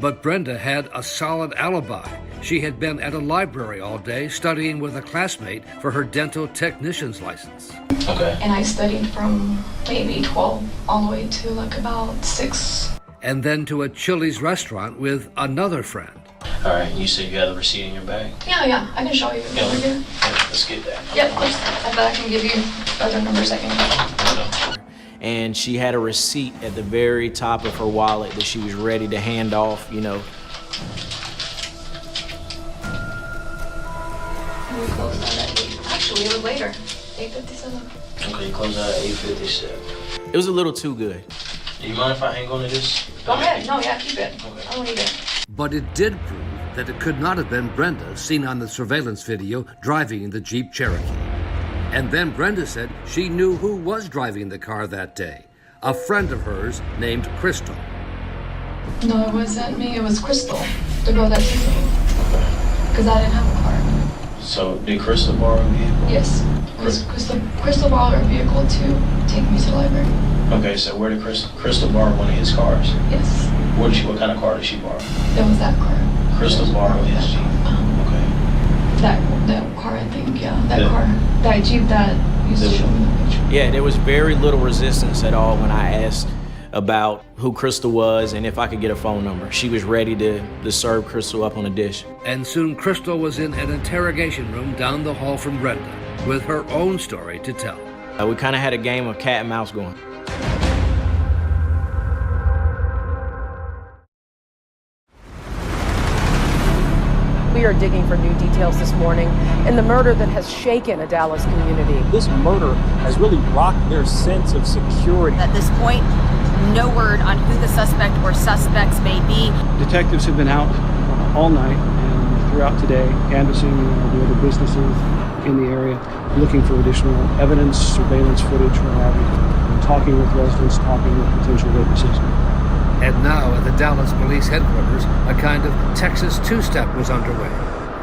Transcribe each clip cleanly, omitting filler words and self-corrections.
But Brenda had a solid alibi. She had been at a library all day studying with a classmate for her dental technician's license. Okay. And I studied from maybe 12 all the way to like about 6. And then to a Chili's restaurant with another friend. All right, you said you had the receipt in your bag? Yeah, I can show you. Yeah, Over here. let's get that. Yep, I bet I can give you other numbers I can. And she had a receipt at the very top of her wallet that she was ready to hand off, you know. We closed out at 8. Actually, it was later. 8:57. Okay, you closed out at 8:57. It was a little too good. Do you mind if I hang on to this? Go ahead. No, yeah, keep it. Okay. I don't need it. But it did prove that it could not have been Brenda seen on the surveillance video driving the Jeep Cherokee. And then Brenda said she knew who was driving the car that day, a friend of hers named Crystal. No, it wasn't me. It was Crystal, the girl that took me. Because I didn't have a car. So, did Crystal borrow a vehicle? Yes. It was Crystal borrowed her vehicle to take me to the library. Okay, so where did Crystal borrow one of his cars? Yes. What kind of car did she borrow? It was that car. Crystal borrowed his Jeep. Okay. That car, I think, yeah. That car. That Jeep that used to show me the picture. Yeah, there was very little resistance at all when I asked about who Crystal was and if I could get a phone number. She was ready to serve Crystal up on a dish. And soon Crystal was in an interrogation room down the hall from Brenda with her own story to tell. We kind of had a game of cat and mouse going. We are digging for new details this morning in the murder that has shaken a Dallas community. This murder has really rocked their sense of security. At this point, no word on who the suspect or suspects may be. Detectives have been out all night and throughout today, canvassing the other businesses in the area, looking for additional evidence, surveillance footage, what have you, and talking with residents, talking with potential witnesses. And now at the Dallas Police Headquarters, a kind of Texas two-step was underway.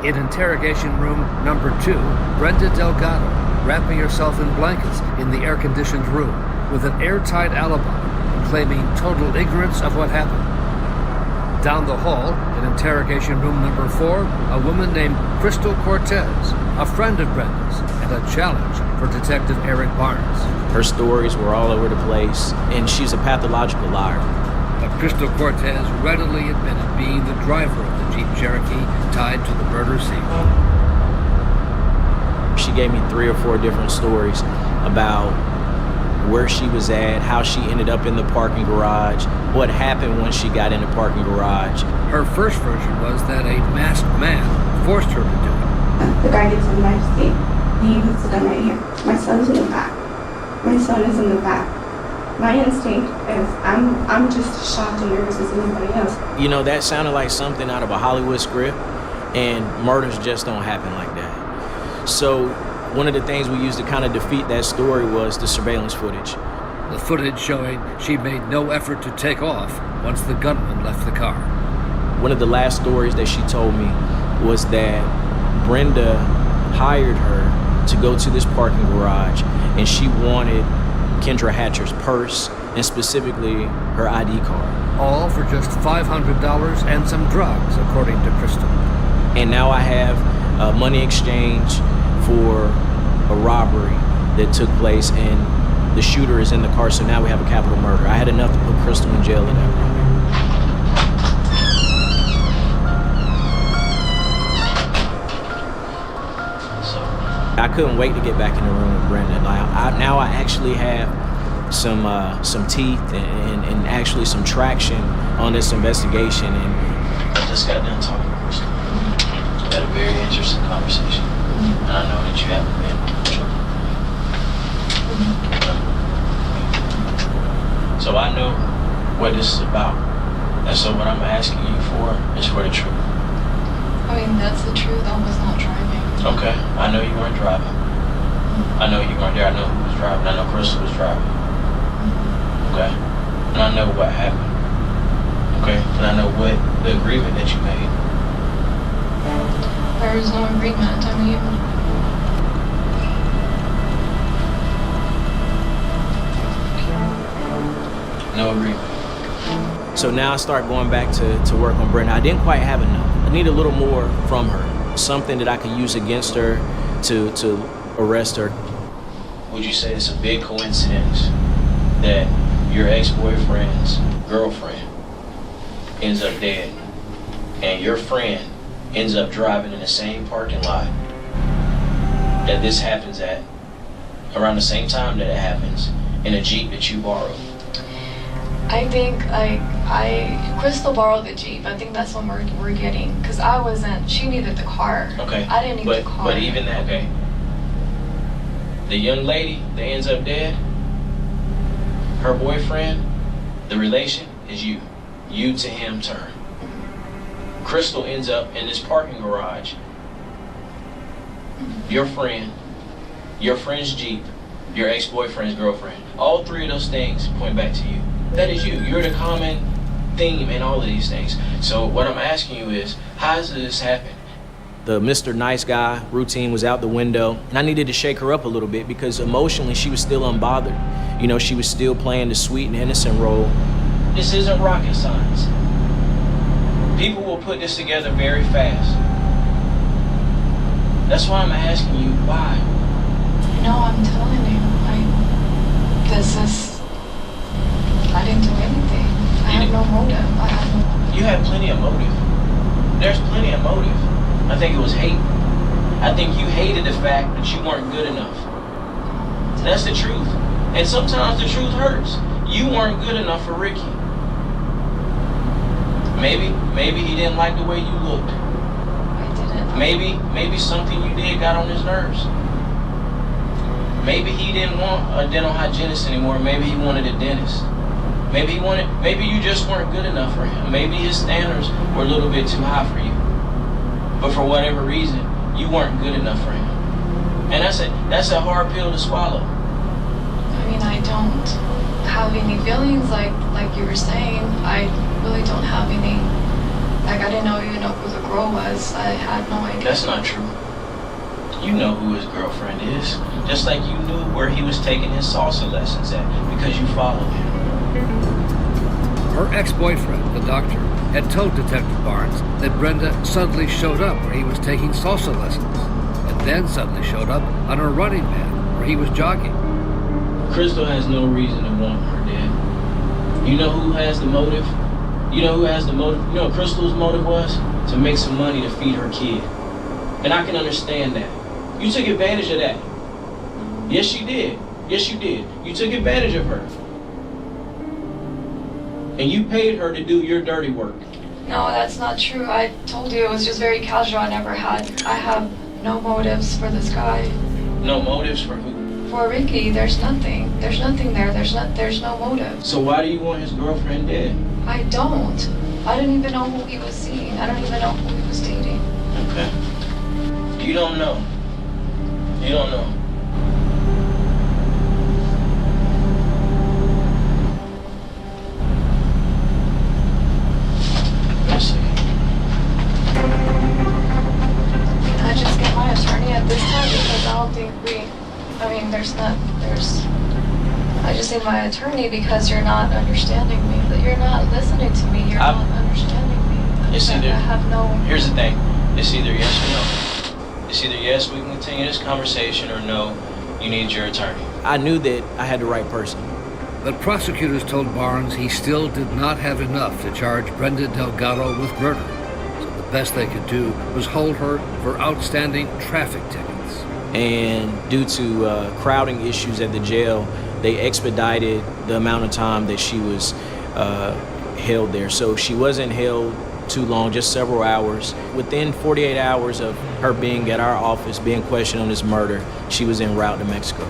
In interrogation room number 2, Brenda Delgado, wrapping herself in blankets in the air-conditioned room with an airtight alibi, claiming total ignorance of what happened. Down the hall, in interrogation room number 4, a woman named Crystal Cortez, a friend of Brenda's, and a challenge for Detective Eric Barnes. Her stories were all over the place, and she's a pathological liar. But Crystal Cortez readily admitted being the driver of the Jeep Cherokee tied to the murder scene. She gave me 3 or 4 different stories about where she was at, how she ended up in the parking garage, what happened when she got in the parking garage. Her first version was that a masked man forced her to do it. The guy gets in my seat. He puts the gun right here. My son's in the back. My son is in the back. My instinct is I'm just as shocked and nervous as anybody else. You know, that sounded like something out of a Hollywood script, and murders just don't happen like that. So one of the things we used to kind of defeat that story was the surveillance footage. The footage showing she made no effort to take off once the gunman left the car. One of the last stories that she told me was that Brenda hired her to go to this parking garage, and she wanted Kendra Hatcher's purse, and specifically her ID card. All for just $500 and some drugs, according to Crystal. And now I have a money exchange for a robbery that took place, and the shooter is in the car, so now we have a capital murder. I had enough to put Crystal in jail in that robbery. I couldn't wait to get back in the room with Brenda. Now I actually have some teeth and actually some traction on this investigation. And I just got done talking to Crystal. We had a very interesting conversation. And I know that you haven't been in trouble. So I know what this is about. And so what I'm asking you for is for the truth. I mean, that's the truth. I was not driving. Okay, I know you weren't driving. I know you weren't there. I know who was driving. I know Crystal was driving. Okay, and I know what happened. Okay, and I know what the agreement that you made. There was no agreement. I mean, No agreement. So now I start going back to work on Brenda. I didn't quite have enough. I need a little more from her, something that I could use against her to arrest her. Would you say it's a big coincidence that your ex-boyfriend's girlfriend ends up dead and your friend ends up driving in the same parking lot that this happens at around the same time that it happens in a Jeep that you borrowed? I think Crystal borrowed the Jeep. I think that's what we're getting. Because I wasn't, she needed the car. Okay. I didn't need the car. But even that, okay. The young lady that ends up dead, her boyfriend, the relation is you. You to him, to her. Crystal ends up in this parking garage. Your friend, your friend's Jeep, your ex-boyfriend's girlfriend. All three of those things point back to you. That is you. You're the common theme in all of these things. So what I'm asking you is, how does this happen? The Mr. Nice Guy routine was out the window, and I needed to shake her up a little bit because emotionally she was still unbothered. You know, she was still playing the sweet and innocent role. This isn't rocket science. People will put this together very fast. That's why I'm asking you, why? No, I'm telling you. I didn't do anything. I had no motive. You had plenty of motive. There's plenty of motive. I think it was hate. I think you hated the fact that you weren't good enough. That's the truth. And sometimes the truth hurts. You weren't good enough for Ricky. Maybe he didn't like the way you looked. I didn't. Maybe something you did got on his nerves. Maybe he didn't want a dental hygienist anymore. Maybe he wanted a dentist. Maybe you just weren't good enough for him. Maybe his standards were a little bit too high for you. But for whatever reason, you weren't good enough for him. And that's a hard pill to swallow. I mean, I don't have any feelings like you were saying. I really don't have any. Like, I didn't even know who the girl was. I had no idea. That's not true. You know who his girlfriend is. Just like you knew where he was taking his salsa lessons at because you followed him. Her ex-boyfriend, the doctor, had told Detective Barnes that Brenda suddenly showed up where he was taking salsa lessons, and then suddenly showed up on a running man where he was jogging. Crystal has no reason to want her dead. You know who has the motive? You know who has the motive? You know what Crystal's motive was? To make some money to feed her kid. And I can understand that. You took advantage of that. Yes, you did. Yes, you did. You took advantage of her. And you paid her to do your dirty work. No, that's not true. I told you it was just very casual. I have no motives for this guy. No motives for who? For Ricky, there's nothing. There's nothing there. There's no motive. So why do you want his girlfriend dead? I don't. I didn't even know who he was seeing. I don't even know who he was dating. Okay. You don't know. You don't know. Let's see. Can I just get my attorney at this time? Because I don't think I just need my attorney because you're not understanding me. That you're not listening to me. You're not understanding me. It's either, I have no... Here's the thing. It's either yes or no. It's either yes, we can continue this conversation, or no, you need your attorney. I knew that I had the right person. But prosecutors told Barnes he still did not have enough to charge Brenda Delgado with murder. So the best they could do was hold her for outstanding traffic tickets. And due to crowding issues at the jail, they expedited the amount of time that she was held there. So she wasn't held too long, just several hours. Within 48 hours of her being at our office, being questioned on this murder, she was en route to Mexico.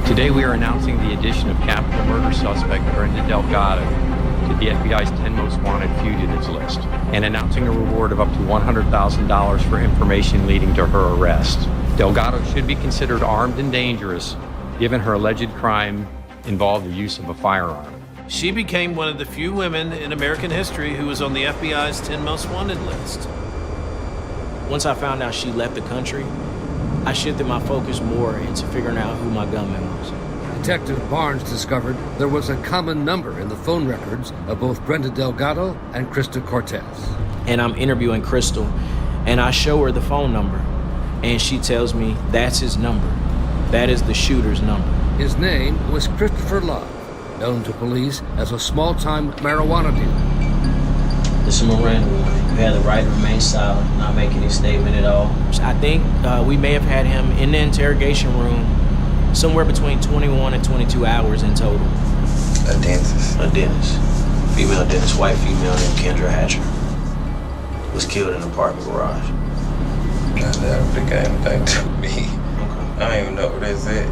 Today we are announcing the addition of capital murder suspect Brenda Delgado to the FBI's 10 most wanted fugitives list, and announcing a reward of up to $100,000 for information leading to her arrest. Delgado should be considered armed and dangerous, given her alleged crime involved the use of a firearm. She became one of the few women in American history who was on the FBI's 10 most wanted list. Once I found out she left the country, I shifted my focus more into figuring out who my gunman was. Detective Barnes discovered there was a common number in the phone records of both Brenda Delgado and Krista Cortez. And I'm interviewing Crystal, and I show her the phone number, and she tells me that's his number. That is the shooter's number. His name was Christopher Love, known to police as a small-time marijuana dealer. This is Miranda warning. You have the right to remain silent, not make any statement at all. I think we may have had him in the interrogation room somewhere between 21 and 22 hours in total. A dentist. A dentist. Female dentist, white female named Kendra Hatcher. Was killed in a parking garage. That never became anything to me. Okay. I don't even know what they said. A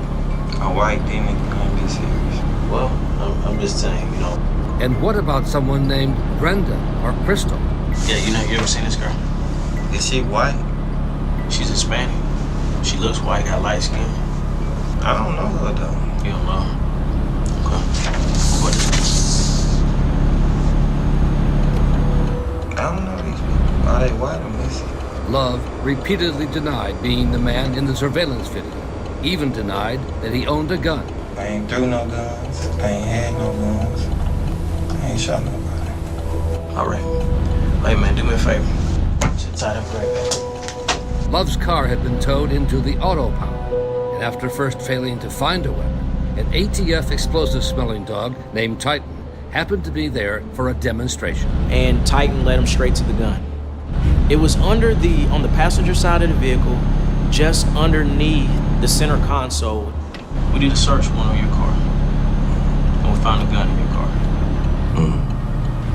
white demon can't be serious. Well, I'm just saying, you know. And what about someone named Brenda or Crystal? Yeah, you ever seen this girl? Is she white? She's Hispanic. She looks white, got light skin. I don't know her though. You don't know her? Okay. What is I don't know these people. Are they white or missing? Love repeatedly denied being the man in the surveillance video, even denied that he owned a gun. I ain't threw no guns. I ain't had no guns. I ain't shot nobody. All right. Hey, man, do me a favor. Sit tight up right back. Love's car had been towed into the auto pound, and after first failing to find a weapon, an ATF explosive-smelling dog named Titan happened to be there for a demonstration. And Titan led him straight to the gun. It was on the passenger side of the vehicle, just underneath the center console. We did a search warrant on your car. And we found a gun in your car.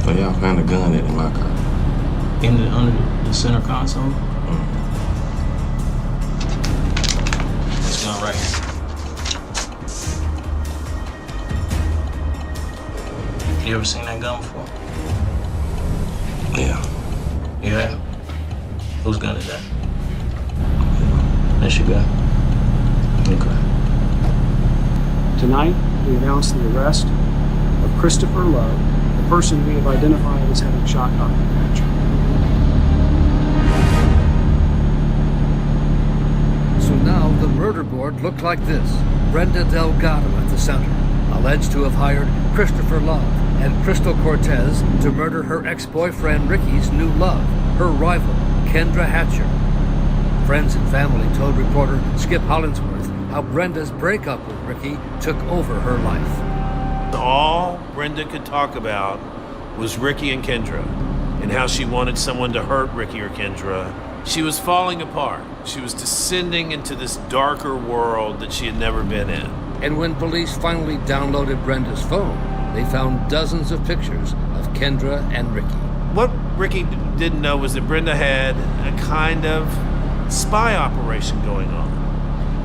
So y'all found a gun in my car? Under the center console? This gun right here. You ever seen that gun before? Yeah. You have? Whose gun is that? That's your gun. Okay. Tonight, we announced the arrest of Christopher Love, the person we have identified as having shot Dr. Hatcher. So now the murder board looked like this. Brenda Delgado at the center, alleged to have hired Christopher Love and Crystal Cortez to murder her ex-boyfriend Ricky's new love, her rival, Kendra Hatcher. Friends and family told reporter Skip Hollingsworth how Brenda's breakup with Ricky took over her life. All Brenda could talk about was Ricky and Kendra, and how she wanted someone to hurt Ricky or Kendra. She was falling apart. She was descending into this darker world that she had never been in. And when police finally downloaded Brenda's phone, they found dozens of pictures of Kendra and Ricky. What Ricky didn't know was that Brenda had a kind of spy operation going on.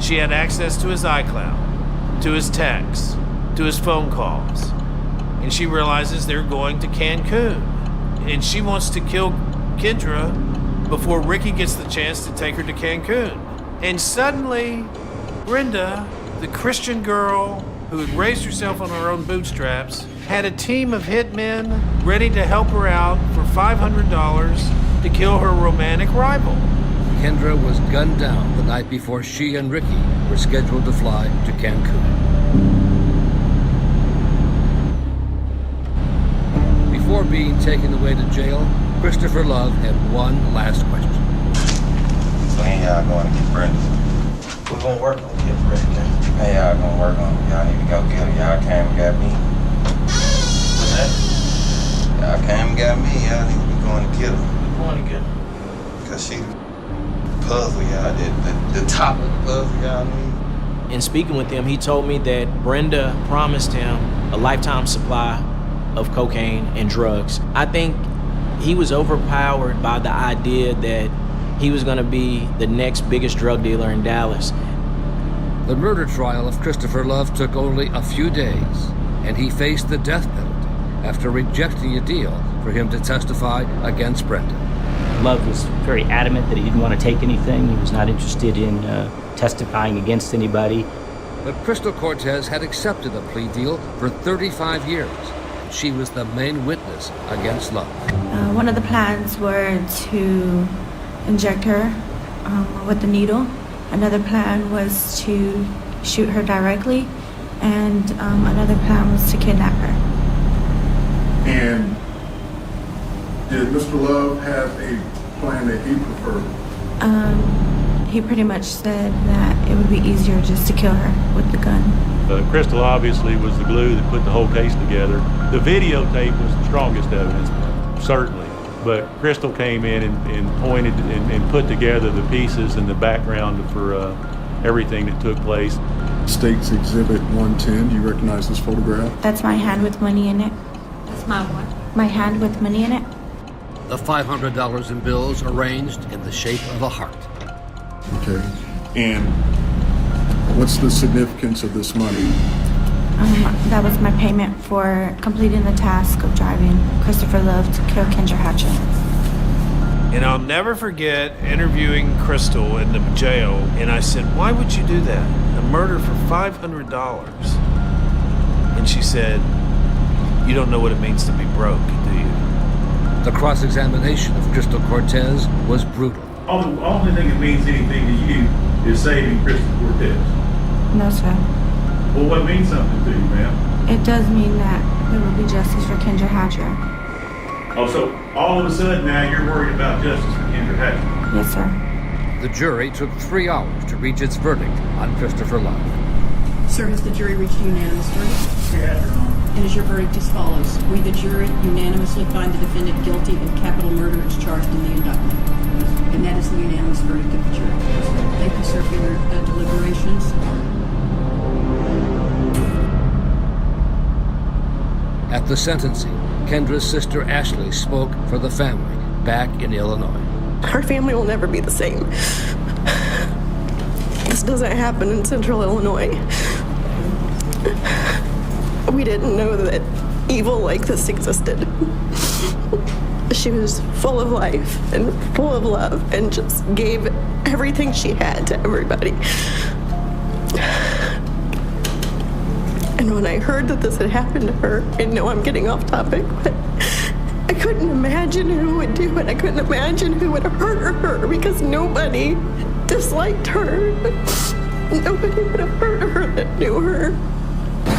She had access to his iCloud, to his texts, to his phone calls. And she realizes they're going to Cancun. And she wants to kill Kendra before Ricky gets the chance to take her to Cancun. And suddenly, Brenda, the Christian girl who had raised herself on her own bootstraps, had a team of hitmen ready to help her out for $500 to kill her romantic rival. Kendra was gunned down the night before she and Ricky were scheduled to fly to Cancun. Before being taken away to jail, Christopher Love had one last question. When y'all going to get Brenda? We're gonna work on getting Brenda. Hey, y'all gonna work on it. Y'all need to go get her. Y'all came and got me. What's that? Y'all came and got me. Y'all need to be going to get her. We're going to get her. Because she the puzzle y'all did. The top of the puzzle y'all need. In speaking with him, he told me that Brenda promised him a lifetime supply of cocaine and drugs. I think he was overpowered by the idea that he was going to be the next biggest drug dealer in Dallas. The murder trial of Christopher Love took only a few days, and he faced the death penalty after rejecting a deal for him to testify against Brenda. Love was very adamant that he didn't want to take anything. He was not interested in testifying against anybody. But Crystal Cortez had accepted a plea deal for 35 years. She was the main witness against Love. One of the plans were to inject her with the needle Another plan was to shoot her directly, and another plan was to kidnap her. And did Mr. Love have a plan that he preferred? He pretty much said that it would be easier just to kill her with the gun. Crystal obviously was the glue that put the whole case together. The videotape was the strongest evidence, certainly. But Crystal came in and pointed and put together the pieces and the background for everything that took place. State's Exhibit 110, do you recognize this photograph? That's my hand with money in it. That's my what? My hand with money in it. The $500 in bills arranged in the shape of a heart. Okay. And what's the significance of this money? That was my payment for completing the task of driving Christopher Love to kill Kendra Hatcher. And I'll never forget interviewing Crystal in the jail, and I said, why would you do that? A murder for $500? And she said, you don't know what it means to be broke, do you? The cross-examination of Crystal Cortez was brutal. The only thing that means anything to you is saving Crystal Cortez. No, sir. Well, what means something to you, ma'am? It does mean that there will be justice for Kendra Hatcher. Oh, so all of a sudden now you're worried about justice for Kendra Hatcher? Yes, sir. The jury took 3 hours to reach its verdict on Christopher Love. Sir, has the jury reached a unanimous verdict? Yes, Your Honor. And is your verdict as follows? We, the jury, unanimously find the defendant guilty of capital murder as charged in the indictment. And that is the unanimous verdict of the jury. Thank you, sir, for your deliberations. At the sentencing, Kendra's sister Ashley spoke for the family back in Illinois. Our family will never be the same. This doesn't happen in Central Illinois. We didn't know that evil like this existed. She was full of life and full of love and just gave everything she had to everybody. And when I heard that this had happened to her, and no, I'm getting off topic, but I couldn't imagine who would do it. I couldn't imagine who would hurt her because nobody disliked her. Nobody would have hurt her that knew her. I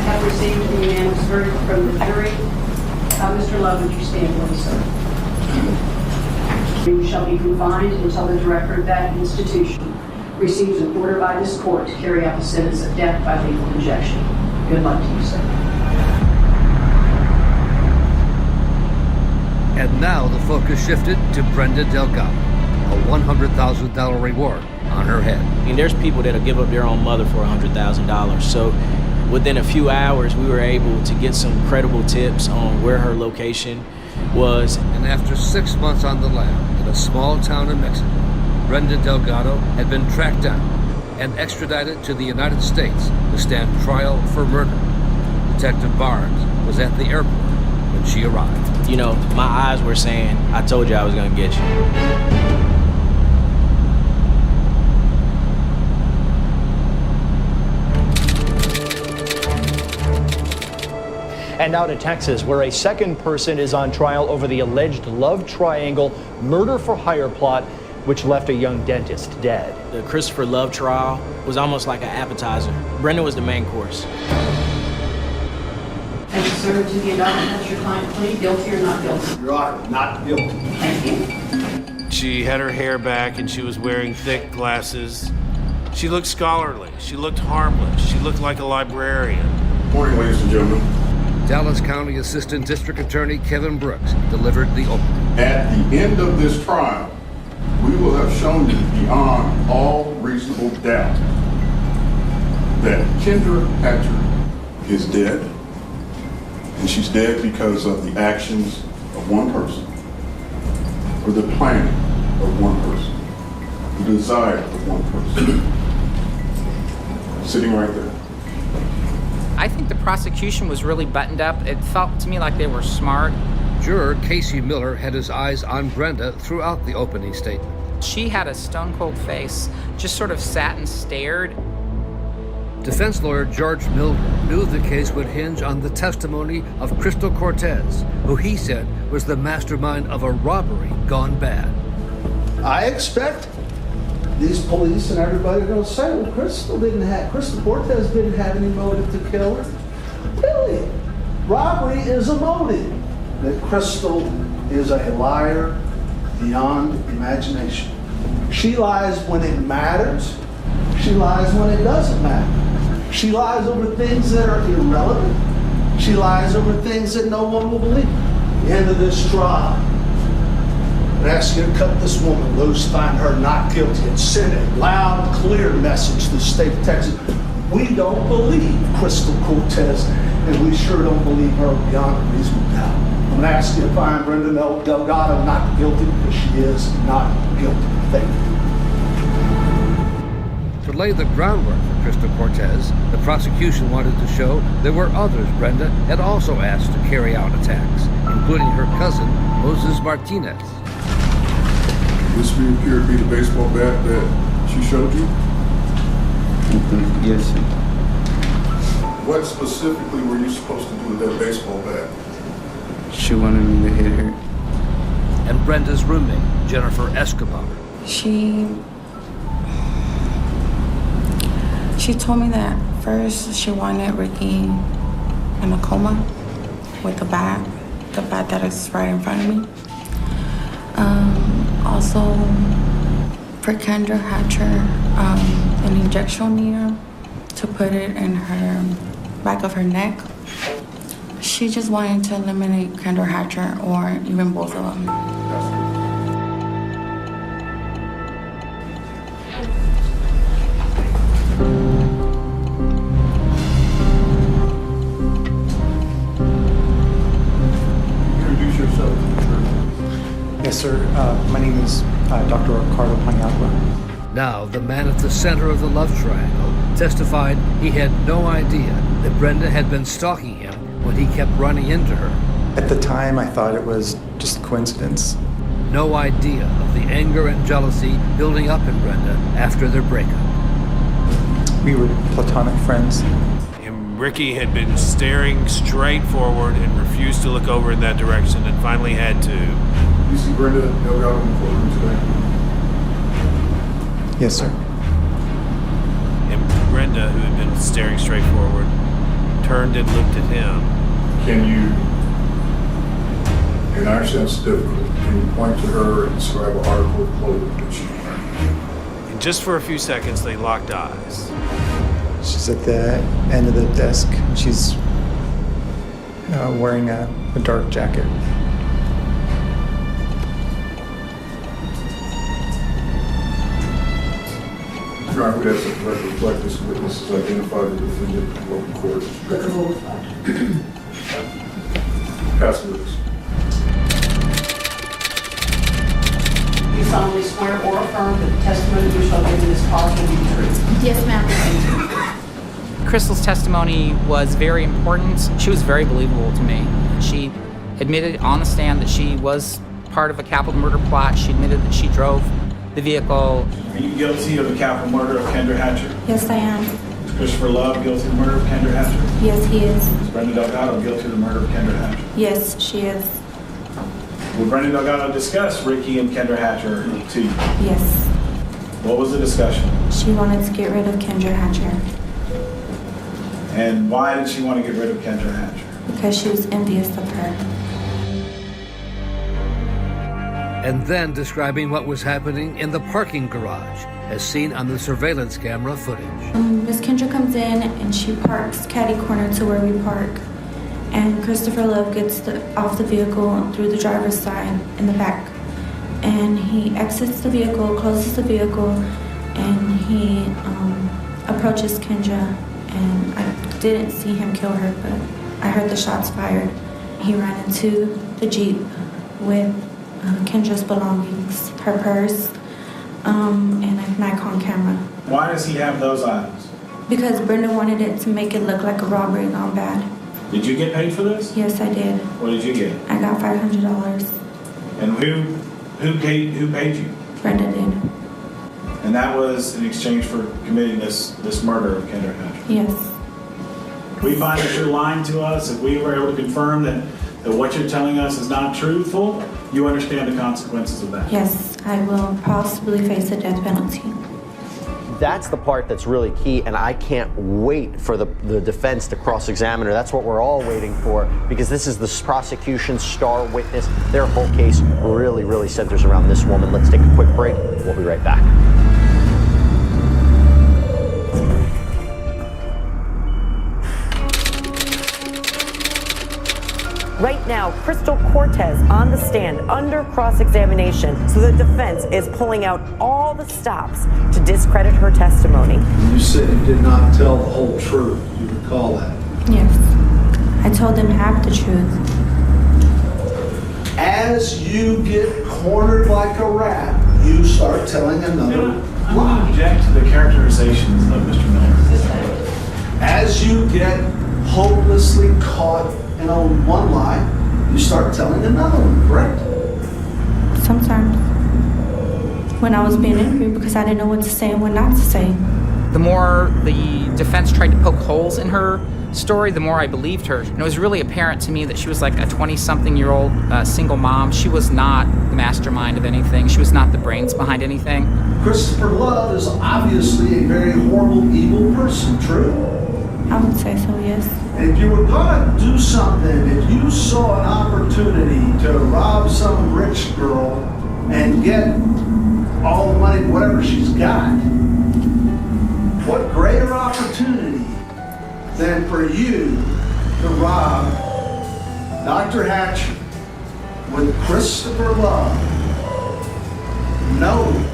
have received the unanimous verdict from the jury. Mr. Love, would you stand please, sir? You shall be confined until the director of that institution receives an order by this court to carry out the sentence of death by lethal injection. Good luck to you, sir. And now the focus shifted to Brenda Delgado, a $100,000 reward on her head. I mean, there's people that'll give up their own mother for $100,000. So within a few hours, we were able to get some credible tips on where her location was. And after 6 months on the lam in a small town in Mexico, Brenda Delgado had been tracked down and extradited to the United States to stand trial for murder. Detective Barnes was at the airport when she arrived. You know, my eyes were saying, I told you I was gonna get you. And now to Texas, where a second person is on trial over the alleged love triangle murder for hire plot, which left a young dentist dead. The Christopher Love trial was almost like an appetizer. Brenda was the main course. Thank you, sir. To the indictment, has your client plead guilty or not guilty? Your Honor, not guilty. Thank you. She had her hair back and she was wearing thick glasses. She looked scholarly. She looked harmless. She looked like a librarian. Morning, ladies and gentlemen. Dallas County Assistant District Attorney Kevin Brooks delivered the opening. At the end of this trial, we will have shown you beyond all reasonable doubt that Kendra Hatcher is dead, and she's dead because of the actions of one person, or the planning of one person, the desire of one person. Sitting right there. I think the prosecution was really buttoned up. It felt to me like they were smart. Juror Casey Miller had his eyes on Brenda throughout the opening statement. She had a stone-cold face, just sort of sat and stared. Defense lawyer George Mildred knew the case would hinge on the testimony of Crystal Cortez, who he said was the mastermind of a robbery gone bad. I expect these police and everybody are going to say, well, Crystal Cortez didn't have any motive to kill her. Really? Robbery is a motive. That Crystal is a liar beyond imagination. She lies when it matters. She lies when it doesn't matter. She lies over things that are irrelevant. She lies over things that no one will believe. At the end of this trial, I ask you to cut this woman loose, find her not guilty, and send a loud, clear message to the state of Texas. We don't believe Crystal Cortez, and we sure don't believe her beyond a reasonable doubt. I'm going to ask you to find Brenda Delgado not guilty because she is not guilty. Thank you. To lay the groundwork for Crystal Cortez, the prosecution wanted to show there were others Brenda had also asked to carry out attacks, including her cousin, Moses Martinez. This may appear to be the baseball bat that she showed you? Yes, sir. What specifically were you supposed to do with that baseball bat? She wanted me to hit her. And Brenda's roommate, Jennifer Escobar. She told me that first she wanted Ricky in a coma with the bat that is right in front of me. Also, for Kendra Hatcher, an injection needle to put it in her back of her neck. She just wanted to eliminate Kendra Hatcher or even both of them. Introduce yourself. Yes, sir. My name is Dr. Ricardo Paniagua. Now, the man at the center of the love triangle testified he had no idea that Brenda had been stalking him when he kept running into her. At the time, I thought it was just coincidence. No idea of the anger and jealousy building up in Brenda after their breakup. We were platonic friends. And Ricky had been staring straight forward and refused to look over in that direction and finally had to. You see Brenda Delgado in the courtroom today? Yes, sir. And Brenda, who had been staring straight forward, turned and looked at him. Can you, and I understand it's difficult, can you point to her and describe an article of clothing that she wears? And just for a few seconds, they locked eyes. She's at the end of the desk. She's wearing a dark jacket. Your Honor, we have some record reflect this witness has identified the defendant in open court. Pass the witness. You solemnly swear or affirm that the testimony you shall give in this cause will be the truth? Yes, ma'am. Crystal's testimony was very important. She was very believable to me. She admitted on the stand that she was part of a capital murder plot. She admitted that she drove the vehicle. Are you guilty of the capital murder of Kendra Hatcher? Yes, I am. Is Christopher Love guilty of the murder of Kendra Hatcher? Yes, he is. Is Brenda Delgado guilty of the murder of Kendra Hatcher? Yes, she is. Will Brenda Delgado discuss Ricky and Kendra Hatcher to you? Yes. What was the discussion? She wanted to get rid of Kendra Hatcher And why did she want to get rid of Kendra Hatcher? because she was envious of her. And then describing what was happening in the parking garage, as seen on the surveillance camera footage. Miss Kendra comes in and she parks catty corner to where we park. And Christopher Love gets off the vehicle through the driver's side in the back. And he exits the vehicle, closes the vehicle, and he approaches Kendra. And I didn't see him kill her, but I heard the shots fired. He ran into the Jeep with Kendra's belongings, her purse, and a Nikon camera. Why does he have those items? Because Brenda wanted it to make it look like a robbery gone bad. Did you get paid for this? Yes, I did. What did you get? I got $500. And who paid you? Brenda did. And that was in exchange for committing this murder of Kendra Hatcher? Yes. We find that you're lying to us. If we were able to confirm that what you're telling us is not truthful, you understand the consequences of that? Yes, I will possibly face a death penalty. That's the part that's really key, and I can't wait for the defense to cross-examine her. That's what we're all waiting for, because this is the prosecution's star witness. Their whole case really, really centers around this woman. Let's take a quick break. We'll be right back. Right now, Crystal Cortez on the stand under cross-examination. So the defense is pulling out all the stops to discredit her testimony. You said you did not tell the whole truth. You recall that? Yes. I told them half the truth. As you get cornered like a rat, you start telling another lie. I object to the characterizations of Mr. Miller. As you get hopelessly caught in one lie, you start telling another one, correct? Sometimes. When I was being interviewed because I didn't know what to say and what not to say. The more the defense tried to poke holes in her story, the more I believed her. And it was really apparent to me that she was like a 20-something-year-old single mom. She was not the mastermind of anything. She was not the brains behind anything. Christopher Love is obviously a very horrible, evil person, true? I would say so, yes. And if you were gonna do something, if you saw an opportunity to rob some rich girl and get all the money, whatever she's got, what greater opportunity than for you to rob Dr. Hatcher with Christopher Love, knowing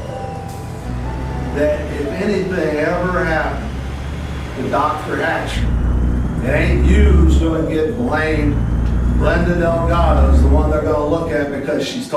that if anything ever happened to Dr. Hatcher, it ain't you who's going to get blamed. Brenda Delgado is the one they're going to look at because she's told